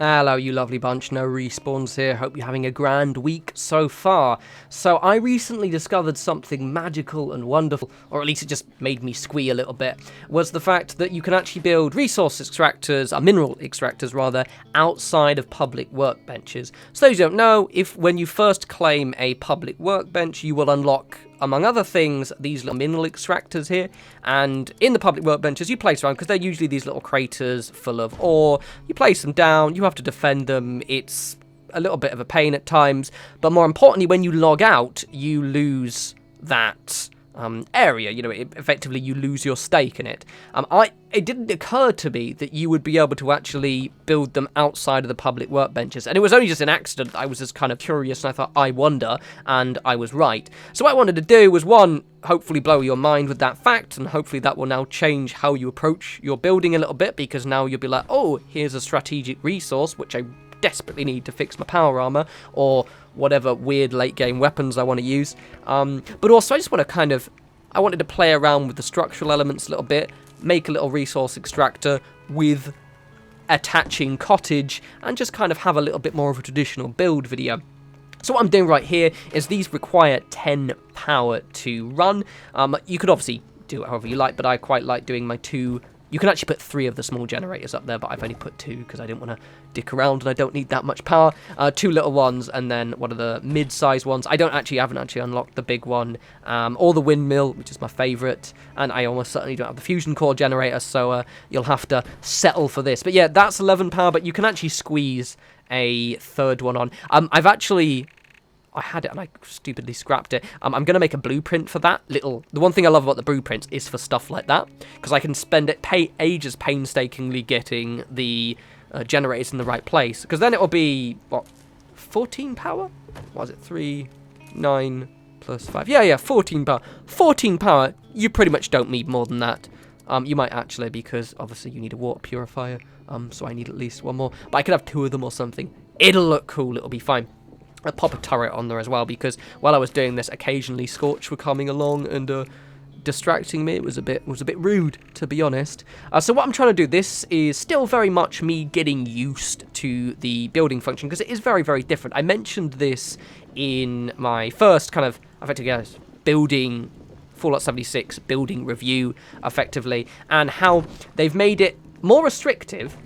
Hello, you lovely bunch. No respawns here. Hope you're having a grand week so far. So I recently discovered something magical and wonderful, or at least it just made me squee a little bit, was the fact that you can actually build resource extractors, mineral extractors rather, outside of public workbenches. So those who don't know, when you first claim a public workbench, you will unlock, among other things, these little mineral extractors here. And in the public workbenches, you place around, because they're usually these little craters full of ore. You place them down, you have to defend them. It's a little bit of a pain at times. But more importantly, when you log out, you lose that area. You know, effectively, you lose your stake in it. It didn't occur to me that you would be able to actually build them outside of the public workbenches. And it was only just an accident. I was just kind of curious, and I thought, I wonder, and I was right. So what I wanted to do was, one, hopefully blow your mind with that fact, and hopefully that will now change how you approach your building a little bit, because now you'll be like, oh, here's a strategic resource, which I desperately need to fix my power armor, or whatever weird late game weapons I want to use. But also, I just want to I wanted to play around with the structural elements a little bit, make a little resource extractor with attaching Cottage, and just kind of have a little bit more of a traditional build video. So what I'm doing right here is these require 10 power to run. You could obviously do it however you like, but I quite like doing my two. You can actually put 3 of the small generators up there, but I've only put 2 because I didn't want to dick around and I don't need that much power. 2 little ones, and then one of the mid-sized ones. I haven't actually unlocked the big one, or the windmill, which is my favourite, and I almost certainly don't have the fusion core generator, so you'll have to settle for this. But yeah, that's 11 power, but you can actually squeeze a third one on. I had it and I stupidly scrapped it. I'm going to make a blueprint for that little. The one thing I love about the blueprints is for stuff like that, because I can spend ages painstakingly getting the generators in the right place, because then it will be, what, 14 power? What was it? 3, 9 plus 5. Yeah, 14 power. 14 power, you pretty much don't need more than that. You might actually, because obviously you need a water purifier, so I need at least one more. But I could have 2 of them or something. It'll look cool, it'll be fine. I'll pop a turret on there as well, because while I was doing this, occasionally Scorch were coming along and distracting me. It was a bit rude, to be honest. So what I'm trying to do, this is still very much me getting used to the building function, because it is very, very different. I mentioned this in my first kind of, effectively, building Fallout 76 building review, effectively, and how they've made it more restrictive.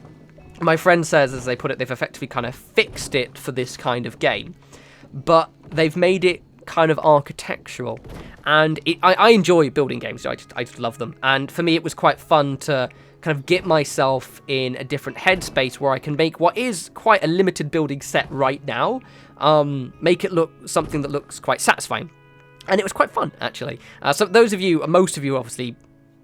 My friend says, as they put it, they've effectively kind of fixed it for this kind of game, but they've made it kind of architectural. And I enjoy building games, I just love them. And for me, it was quite fun to kind of get myself in a different headspace where I can make what is quite a limited building set right now, make it look something that looks quite satisfying. And it was quite fun, actually. So those of you, most of you obviously,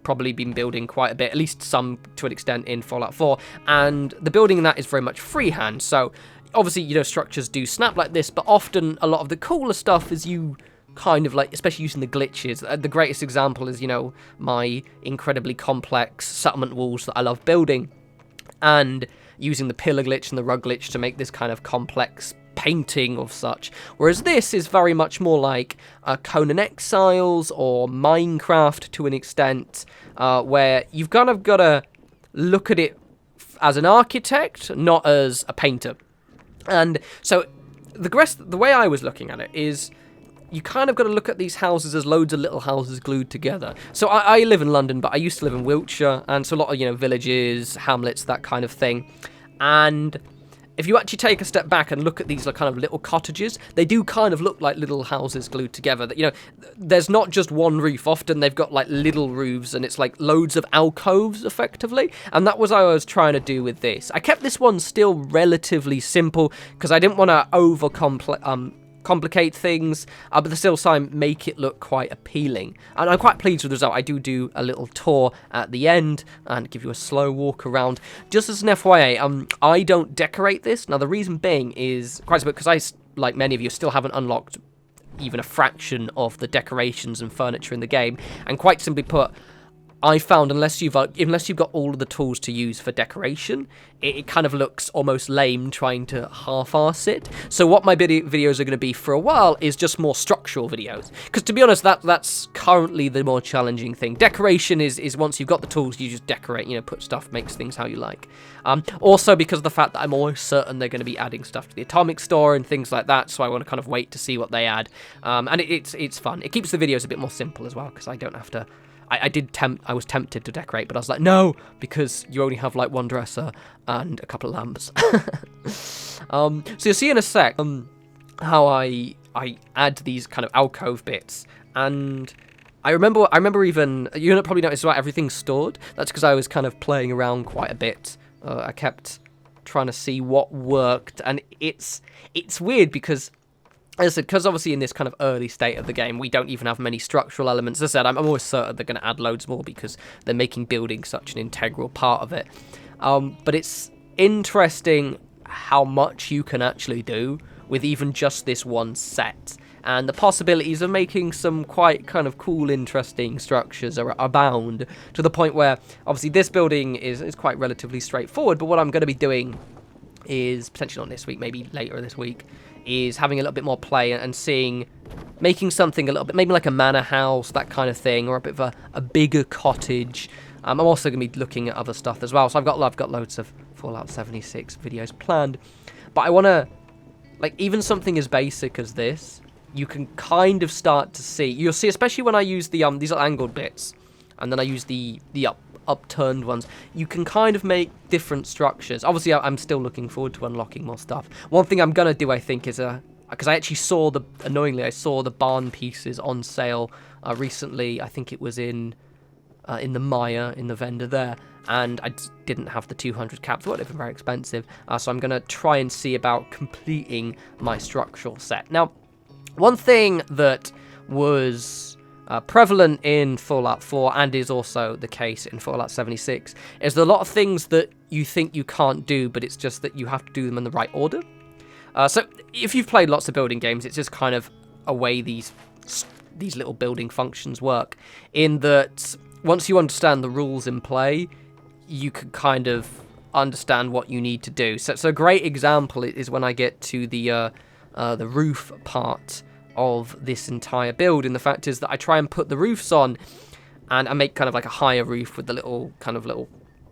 probably been building quite a bit, at least some to an extent, in Fallout 4, and the building in that is very much freehand. So obviously, you know, structures do snap like this, but often a lot of the cooler stuff is you kind of like, especially using the glitches. The greatest example is, you know, my incredibly complex settlement walls that I love building, and using the pillar glitch and the rug glitch to make this kind of complex painting of such. Whereas this is very much more like Conan Exiles or Minecraft to an extent, where you've kind of got to look at it as an architect, not as a painter. And so the way I was looking at it is, you kind of got to look at these houses as loads of little houses glued together. So I live in London, but I used to live in Wiltshire, and so a lot of, you know, villages, hamlets, that kind of thing. And if you actually take a step back and look at these kind of little cottages, they do kind of look like little houses glued together. That, you know, there's not just one roof. Often they've got like little roofs, and it's like loads of alcoves, effectively. And that was what I was trying to do with this. I kept this one still relatively simple, because I didn't want to complicate things, but at the same time make it look quite appealing. And I'm quite pleased with the result. I do a little tour at the end and give you a slow walk around. Just as an FYI, I don't decorate this. Now, the reason being is quite simply because I, like many of you, still haven't unlocked even a fraction of the decorations and furniture in the game. And quite simply put, I found unless you've got all of the tools to use for decoration, it kind of looks almost lame trying to half-arse it. So what my videos are going to be for a while is just more structural videos. Because to be honest, that's currently the more challenging thing. Decoration is once you've got the tools, you just decorate, you know, put stuff, makes things how you like. Also because of the fact that I'm almost certain they're going to be adding stuff to the Atomic Store and things like that, so I want to kind of wait to see what they add. And it's fun. It keeps the videos a bit more simple as well, because I don't have to... I was tempted to decorate, but I was like, no, because you only have like one dresser and a couple of lamps. So you'll see in a sec how I add these kind of alcove bits, and I remember even, you probably noticed why everything's stored. That's because I was kind of playing around quite a bit. I kept trying to see what worked, and it's weird because, as I said, because obviously in this kind of early state of the game, we don't even have many structural elements. As I said, I'm always certain they're going to add loads more because they're making building such an integral part of it. But it's interesting how much you can actually do with even just this one set. And the possibilities of making some quite kind of cool, interesting structures are abound, to the point where, obviously, this building is quite relatively straightforward, but what I'm going to be doing is, potentially not this week, maybe later this week, is having a little bit more play and making something a little bit, maybe like a manor house, that kind of thing, or a bit of a bigger cottage. I'm also going to be looking at other stuff as well, so I've got loads of Fallout 76 videos planned, but I want to, like, even something as basic as this, you can kind of start to see, you'll see, especially when I use the these little angled bits, and then I use the upturned ones, you can kind of make different structures. Obviously, I'm still looking forward to unlocking more stuff. One thing I'm gonna do, I think, is because I actually saw annoyingly, I saw the barn pieces on sale recently. I think it was in the Maya, in the vendor there, and I didn't have the 200 caps. Well, they've been very expensive, so I'm gonna try and see about completing my structural set. Now, one thing that was prevalent in Fallout 4 and is also the case in Fallout 76 is there are a lot of things that you think you can't do, but it's just that you have to do them in the right order. So if you've played lots of building games, it's just kind of a way these little building functions work, in that once you understand the rules in play, you can kind of understand what you need to do. So a great example is when I get to the roof part of this entire build, and the fact is that I try and put the roofs on, and I make kind of like a higher roof with the little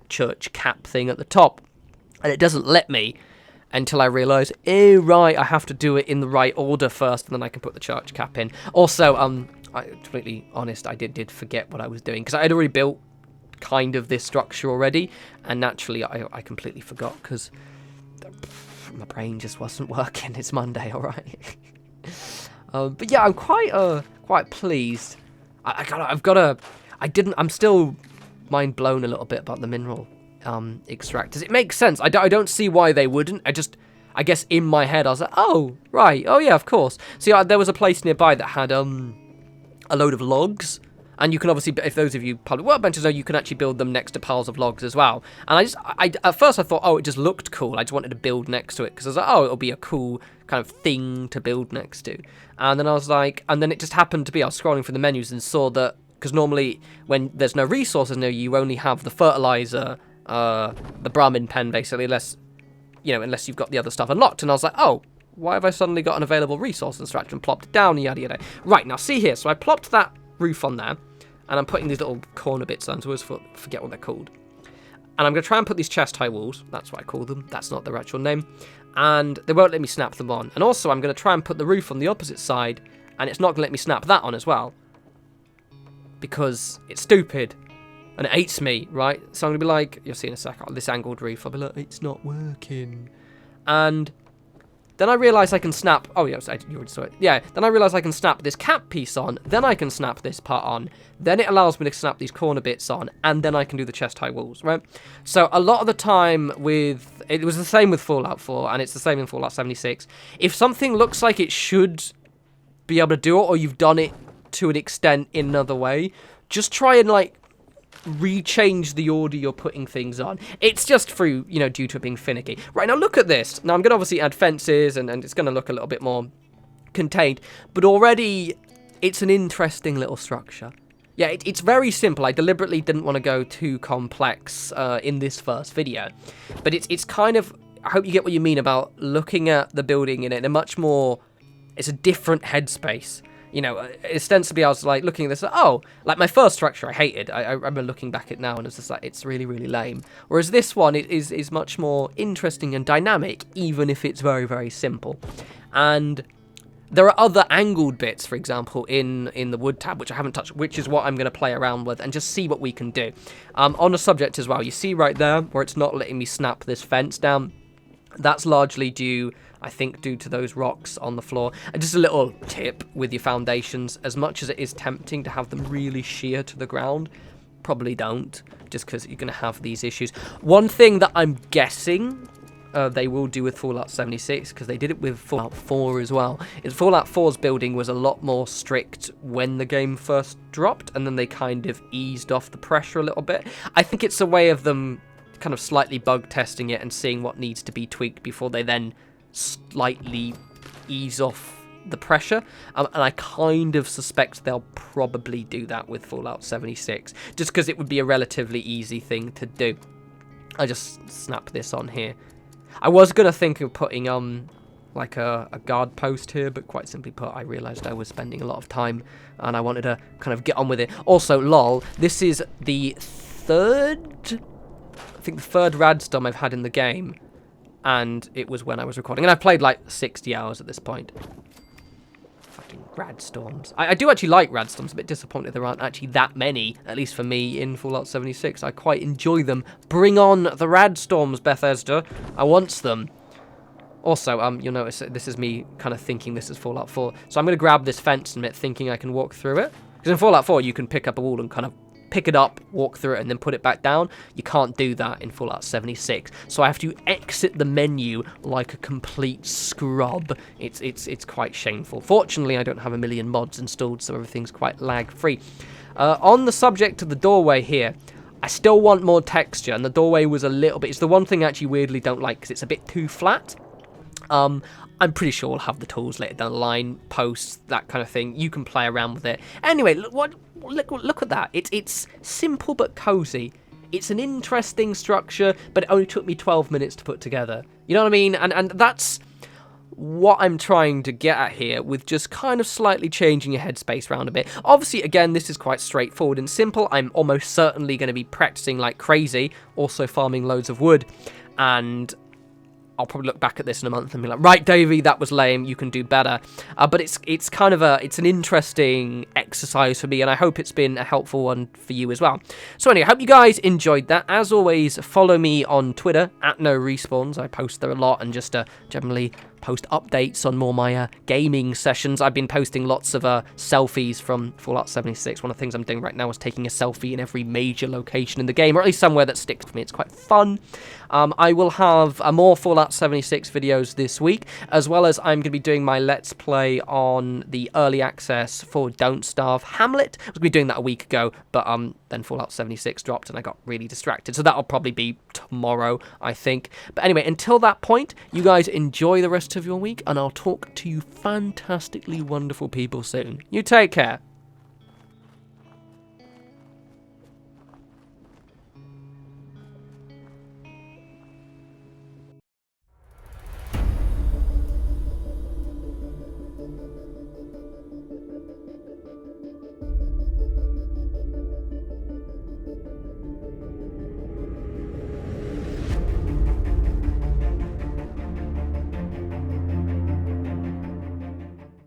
church cap thing at the top, and it doesn't let me until I realise, oh right, I have to do it in the right order first, and then I can put the church cap in. Also, I'm completely honest, I did forget what I was doing, because I had already built kind of this structure already, and naturally I completely forgot, because my brain just wasn't working. It's Monday, all right. But yeah, I'm quite pleased. I'm still mind blown a little bit about the mineral extractors. It makes sense. I don't see why they wouldn't. I guess in my head I was like, oh right, oh yeah, of course. See, there was a place nearby that had a load of logs. And you can obviously, if those of you public workbenches know, you can actually build them next to piles of logs as well. And at first I thought, oh, it just looked cool. I just wanted to build next to it, because I was like, oh, it'll be a cool kind of thing to build next to. And then I was like, and then it just happened to be, I was scrolling through the menus and saw that, because normally when there's no resources near you, you only have the fertilizer, the Brahmin pen basically, unless you've got the other stuff unlocked. And I was like, oh, why have I suddenly got an available resource extractor, and plopped it down, yada yada. Right, now see here, so I plopped that roof on there, and I'm putting these little corner bits on, so I always forget what they're called. And I'm going to try and put these chest high walls, that's what I call them, that's not their actual name, and they won't let me snap them on. And also I'm going to try and put the roof on the opposite side, and it's not going to let me snap that on as well, because it's stupid, and it hates me, right? So I'm going to be like, you'll see in a sec, this angled roof, I'll be like, it's not working. And then I realise I can snap... Oh, yeah, you already saw it. Yeah, then I realise I can snap this cap piece on, then I can snap this part on, then it allows me to snap these corner bits on, and then I can do the chest-high walls, right? So a lot of the time with... It was the same with Fallout 4, and it's the same in Fallout 76. If something looks like it should be able to do it, or you've done it to an extent in another way, just try and, like, rechange the order you're putting things on. It's just through, due to it being finicky. Right, now look at this. Now I'm going to obviously add fences, and it's going to look a little bit more contained, but already it's an interesting little structure. Yeah, it's very simple. I deliberately didn't want to go too complex in this first video. But it's kind of... I hope you get what you mean about looking at the building in it in a much more... It's a different headspace. You know, ostensibly I was like looking at this, oh, like my first structure I hated. I remember looking back at it now and it's just like, it's really, really lame. Whereas this one is much more interesting and dynamic, even if it's very, very simple. And there are other angled bits, for example, in the wood tab, which I haven't touched, which is what I'm going to play around with and just see what we can do. On the subject as well, you see right there where it's not letting me snap this fence down. That's largely due, I think, due to those rocks on the floor. And just a little tip with your foundations, as much as it is tempting to have them really sheer to the ground, probably don't, just because you're going to have these issues. One thing that I'm guessing they will do with Fallout 76, because they did it with Fallout 4 as well, is Fallout 4's building was a lot more strict when the game first dropped, and then they kind of eased off the pressure a little bit. I think it's a way of them kind of slightly bug testing it and seeing what needs to be tweaked before they then slightly ease off the pressure, and I kind of suspect they'll probably do that with Fallout 76, just because it would be a relatively easy thing to do. I just snap this on here. I was going to think of putting like a guard post here, but quite simply put, I realised I was spending a lot of time and I wanted to kind of get on with it. Also, lol, this is the third radstorm I've had in the game, and it was when I was recording, and I've played like 60 hours at this point. Fucking radstorms. I do actually like radstorms. A bit disappointed there aren't actually that many, at least for me, in Fallout 76. I quite enjoy them. Bring on the radstorms, Bethesda. I want them. Also, you'll notice that this is me kind of thinking this is Fallout 4. So I'm going to grab this fence in a minute, thinking I can walk through it. Because in Fallout 4, you can pick up a wall and kind of pick it up, walk through it, and then put it back down. You can't do that in Fallout 76. So I have to exit the menu like a complete scrub. It's quite shameful. Fortunately, I don't have a million mods installed, so everything's quite lag-free. On the subject of the doorway here, I still want more texture, and the doorway was a little bit... It's the one thing I actually weirdly don't like, because it's a bit too flat. I'm pretty sure we'll have the tools later down the line, posts, that kind of thing. You can play around with it. Anyway, look at that. It's simple but cozy. It's an interesting structure, but it only took me 12 minutes to put together. You know what I mean? And that's what I'm trying to get at here, with just kind of slightly changing your headspace around a bit. Obviously, again, this is quite straightforward and simple. I'm almost certainly going to be practicing like crazy, also farming loads of wood, and I'll probably look back at this in a month and be like, right, Davey, that was lame, you can do better. But it's kind of it's an interesting exercise for me, and I hope it's been a helpful one for you as well. So anyway, I hope you guys enjoyed that. As always, follow me on Twitter, @norespawns. I post there a lot and just generally post updates on more my gaming sessions. I've been posting lots of selfies from Fallout 76. One of the things I'm doing right now is taking a selfie in every major location in the game, or at least somewhere that sticks with me. It's quite fun. I will have more Fallout 76 videos this week, as well as I'm going to be doing my Let's Play on the early access for Don't Starve Hamlet. I was going to be doing that a week ago, but then Fallout 76 dropped and I got really distracted. So that'll probably be tomorrow, I think. But anyway, until that point, you guys enjoy the rest of your week, and I'll talk to you fantastically wonderful people soon. You take care.